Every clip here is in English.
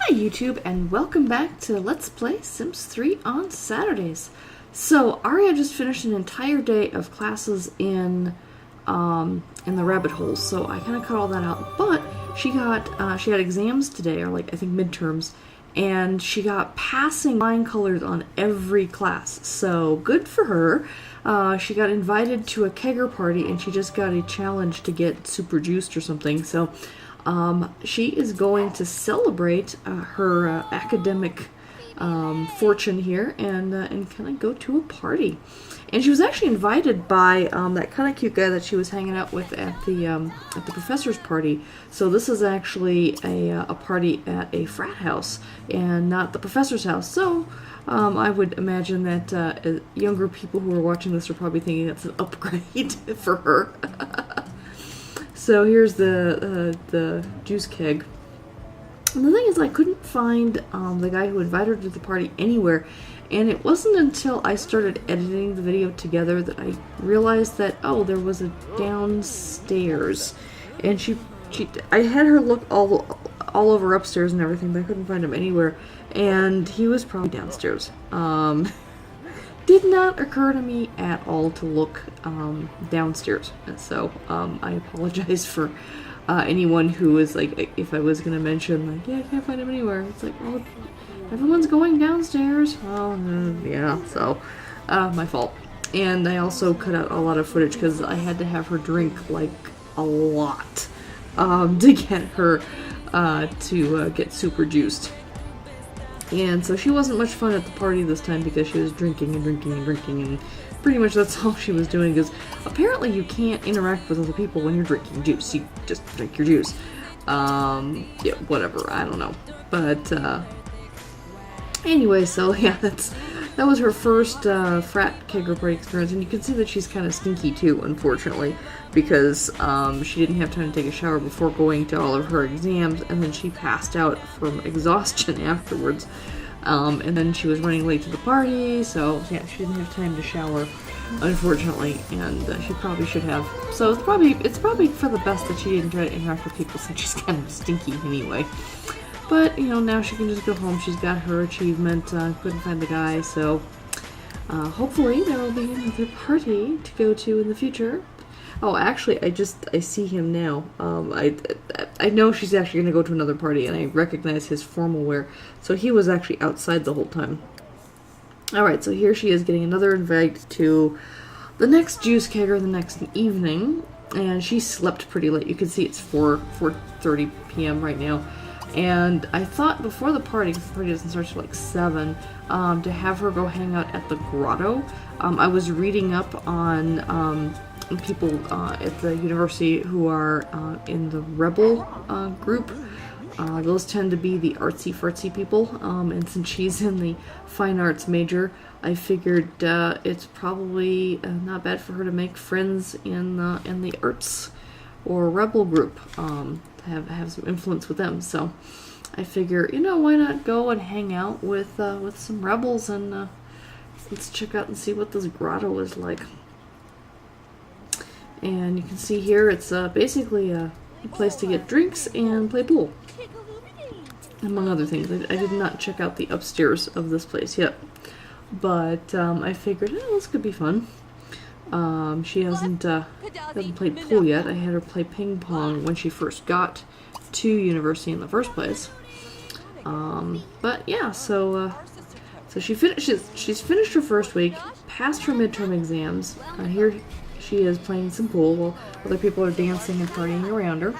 Hi YouTube, and welcome back to Let's Play Sims 3 on Saturdays. So Aria just finished an entire day of classes in the rabbit holes, so I kind of cut all that out. But she had exams today, or like I think midterms, and she got passing flying colors on every class. So good for her. She got invited to a kegger party, and she just got a challenge to get super juiced or something. So she is going to celebrate her academic fortune here and kind of go to a party. And she was actually invited by that kind of cute guy that she was hanging out with at the professor's party. So this is actually a party at a frat house and not the professor's house. So I would imagine that younger people who are watching this are probably thinking that's an upgrade for her. So here's the juice keg. And the thing is, I couldn't find the guy who invited her to the party anywhere, and it wasn't until I started editing the video together that I realized that, oh, there was a downstairs, and I had her look all over upstairs and everything, but I couldn't find him anywhere, and he was probably downstairs. Did not occur to me at all to look downstairs, so I apologize for anyone who was like, if I was gonna mention like, yeah, I can't find him anywhere, it's like, well, everyone's going downstairs. Well, yeah, so my fault. And I also cut out a lot of footage because I had to have her drink like a lot to get her to get super juiced. And so she wasn't much fun at the party this time because she was drinking and drinking and drinking, and pretty much that's all she was doing, because apparently you can't interact with other people when you're drinking juice. You just drink your juice. Yeah, whatever, I don't know. But anyway, so yeah, that was her first frat kegger party experience, and you can see that she's kind of stinky too, unfortunately, because she didn't have time to take a shower before going to all of her exams, and then she passed out from exhaustion afterwards. And then she was running late to the party, so yeah, she didn't have time to shower, unfortunately, and she probably should have. So it's probably for the best that she didn't try to interact with people, since she's kind of stinky anyway. But, you know, now she can just go home. She's got her achievement. Couldn't find the guy, so hopefully there will be another party to go to in the future. Oh, actually, I see him now. I know she's actually going to go to another party, and I recognize his formal wear. So he was actually outside the whole time. Alright, so here she is getting another invite to the next juice kegger the next evening. And she slept pretty late. You can see it's 4:30 p.m. right now. And I thought before the party, because the party doesn't start till like 7, to have her go hang out at the grotto. I was reading up on people at the university who are in the rebel group. Those tend to be the artsy-fartsy people, and since she's in the fine arts major, I figured it's probably not bad for her to make friends in the arts or rebel group, have some influence with them. So I figure, you know, why not go and hang out with some rebels, and let's check out and see what this grotto is like. And you can see here it's basically a place to get drinks and play pool, among other things. I did not check out the upstairs of this place yet, but I figured, oh, this could be fun. She hasn't played pool yet. I had her play ping pong when she first got to university in the first place. But yeah, so she's finished her first week, passed her midterm exams. Here she is playing some pool while other people are dancing and partying around her.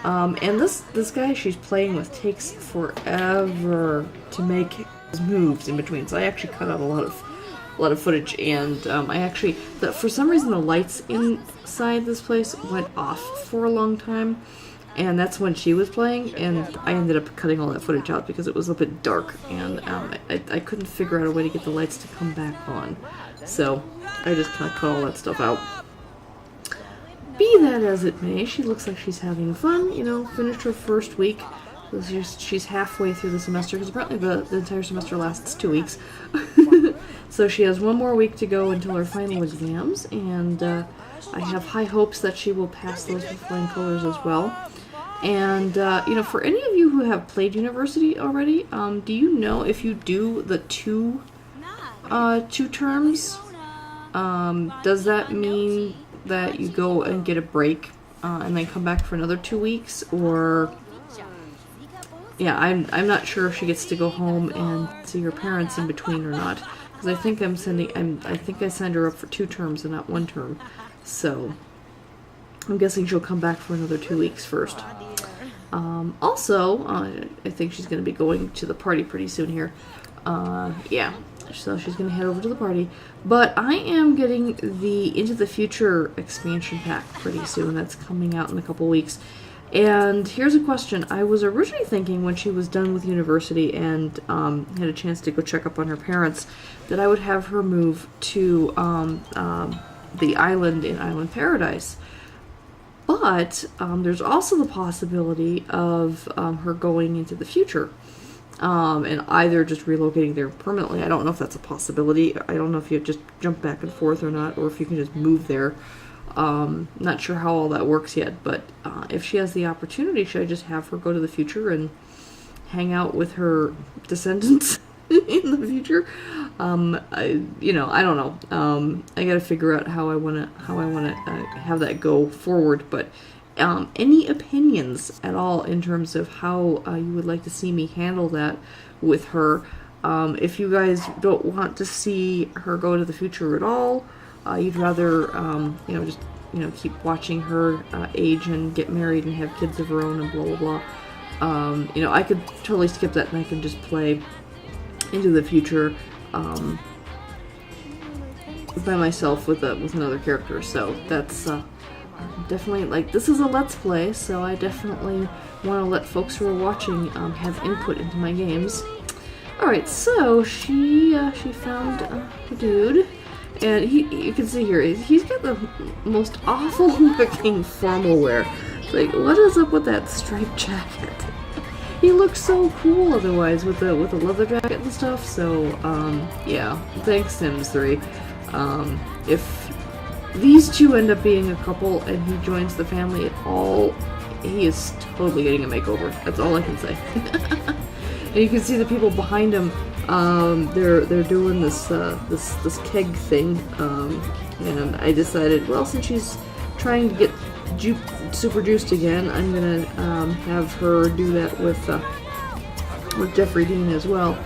And this guy she's playing with takes forever to make his moves in between. So I actually cut out a lot of footage, and for some reason the lights inside this place went off for a long time, and that's when she was playing, and I ended up cutting all that footage out because it was a bit dark, and I couldn't figure out a way to get the lights to come back on, so I just kind of cut all that stuff out. Be that as it may, she looks like she's having fun, you know, finished her first week. She's halfway through the semester, because apparently the entire semester lasts 2 weeks. So she has one more week to go until her final exams, and I have high hopes that she will pass those with flying colors as well. And, you know, for any of you who have played University already, do you know if you do the two terms, does that mean that you go and get a break and then come back for another 2 weeks? Or, yeah, I'm not sure if she gets to go home and see her parents in between or not. Because I think I think I signed her up for 2 terms and not 1 term. So, I'm guessing she'll come back for another 2 weeks first. Also, I think she's going to be going to the party pretty soon here. Yeah, so she's going to head over to the party. But I am getting the Into the Future expansion pack pretty soon. That's coming out in a couple weeks. And here's a question. I was originally thinking when she was done with university and had a chance to go check up on her parents that I would have her move to the island in Island Paradise. But there's also the possibility of her going into the future and either just relocating there permanently. I don't know if that's a possibility. I don't know if you just jump back and forth or not, or if you can just move there. Not sure how all that works yet, but if she has the opportunity, should I just have her go to the future and hang out with her descendants in the future? I don't know. I gotta figure out how I wanna have that go forward. But any opinions at all in terms of how you would like to see me handle that with her? If you guys don't want to see her go to the future at all, you'd rather just keep watching her age and get married and have kids of her own and blah blah blah. I could totally skip that and I could just play Into the Future by myself with another character. So that's definitely, like, this is a Let's Play, so I definitely want to let folks who are watching have input into my games. Alright, so she found a dude, and you can see here, he's got the most awful looking formal wear. Like, what is up with that striped jacket? He looks so cool otherwise with the leather jacket and stuff. So yeah, thanks Sims 3. If these two end up being a couple and he joins the family at all, he is totally getting a makeover. That's all I can say. And you can see the people behind him. They're doing this keg thing, and I decided, well, since she's trying to get super juiced again, I'm gonna have her do that with Jeffrey Dean as well.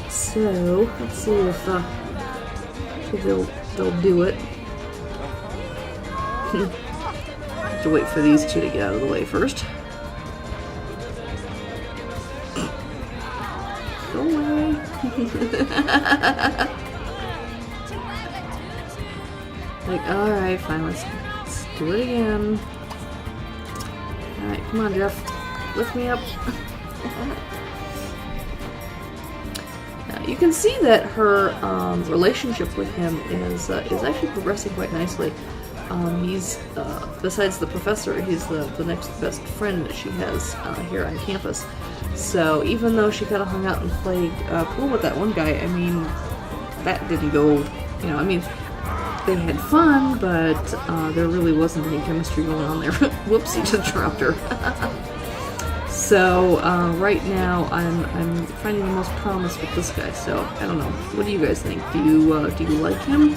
So let's see if they'll do it. Have to wait for these two to get out of the way first. Go away. Like, alright, fine, let's do it again. Alright, come on, Jeff. Lift me up. You can see that her relationship with him is actually progressing quite nicely. He's, besides the professor, he's the next best friend that she has here on campus. So even though she kind of hung out and played pool with that one guy, I mean, that didn't go, they had fun, but there really wasn't any chemistry going on there. Whoops, he just dropped her. So right now I'm finding the most promise with this guy. So I don't know. What do you guys think? Do you like him?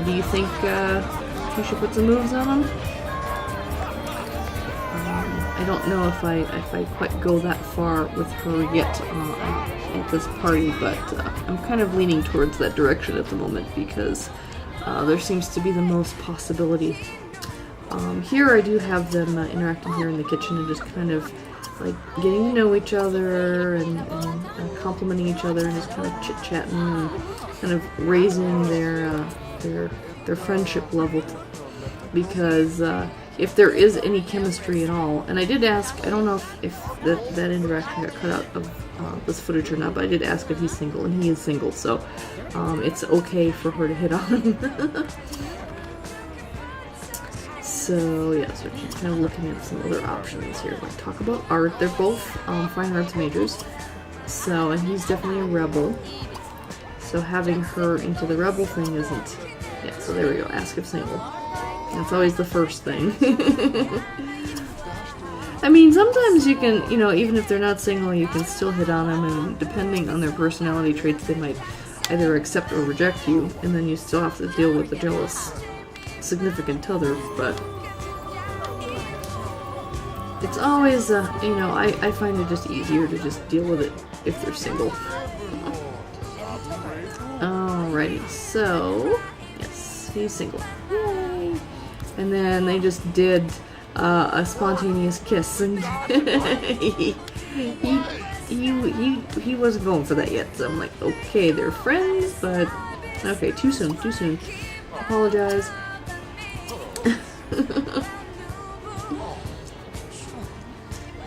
Do you think he should put some moves on him? I don't know if I quite go that far with her yet at this party, but I'm kind of leaning towards that direction at the moment because there seems to be the most possibility. Here I do have them interacting here in the kitchen and just kind of like getting to know each other and complimenting each other and just kind of chit-chatting and kind of raising their friendship level, because if there is any chemistry at all, and I did ask, I don't know if that interaction got cut out of this footage or not, but I did ask if he's single, and he is single, so it's okay for her to hit on him. So yeah, so she's kind of looking at some other options here. Like, talk about art. They're both fine arts majors, so, and he's definitely a rebel. So having her into the rebel thing isn't. Yeah, so there we go. Ask if single. That's always the first thing. I mean, sometimes you can, even if they're not single, you can still hit on them, and depending on their personality traits, they might either accept or reject you, and then you still have to deal with the jealous significant other, but it's always, I find it just easier to just deal with it if they're single. Alrighty, so, yes, he's single. Yay! And then they just did a spontaneous kiss, and he wasn't going for that yet, so I'm like, okay, they're friends, but okay, too soon. Apologize.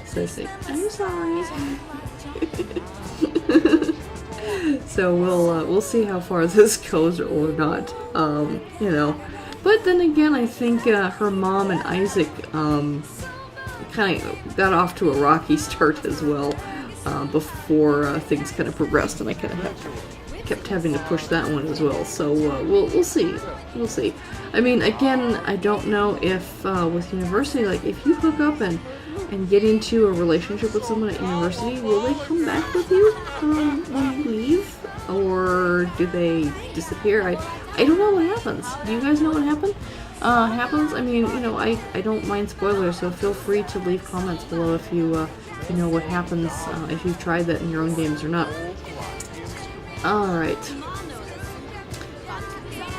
So say, I'm sorry. So we'll see how far this goes or not, But then again, I think her mom and Isaac kind of got off to a rocky start as well before things kind of progressed, and I kind of kept having to push that one as well. So we'll see. We'll see. I mean, again, I don't know if with university, like if you hook up and get into a relationship with someone at university, will they come back with you when you leave, or do they disappear? I don't know what happens. Do you guys know what happens? I mean, I don't mind spoilers, so feel free to leave comments below if you know what happens, if you've tried that in your own games or not. Alright.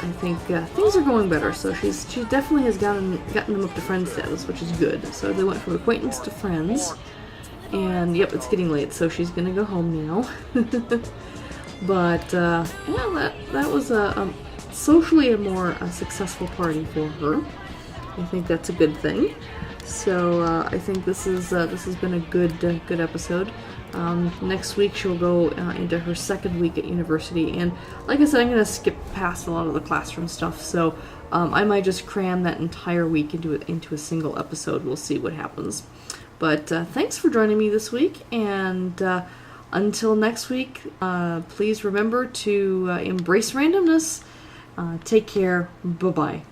I think things are going better, so she definitely has gotten them up to friend status, which is good. So they went from acquaintance to friends, and yep, it's getting late, so she's gonna go home now. But yeah, that was socially a more successful party for her. I think that's a good thing. So I think this has been a good episode. Next week she'll go into her second week at university, and like I said, I'm gonna skip past a lot of the classroom stuff. So I might just cram that entire week into a single episode. We'll see what happens. But thanks for joining me this week, and until next week, please remember to embrace randomness. Take care. Bye-bye.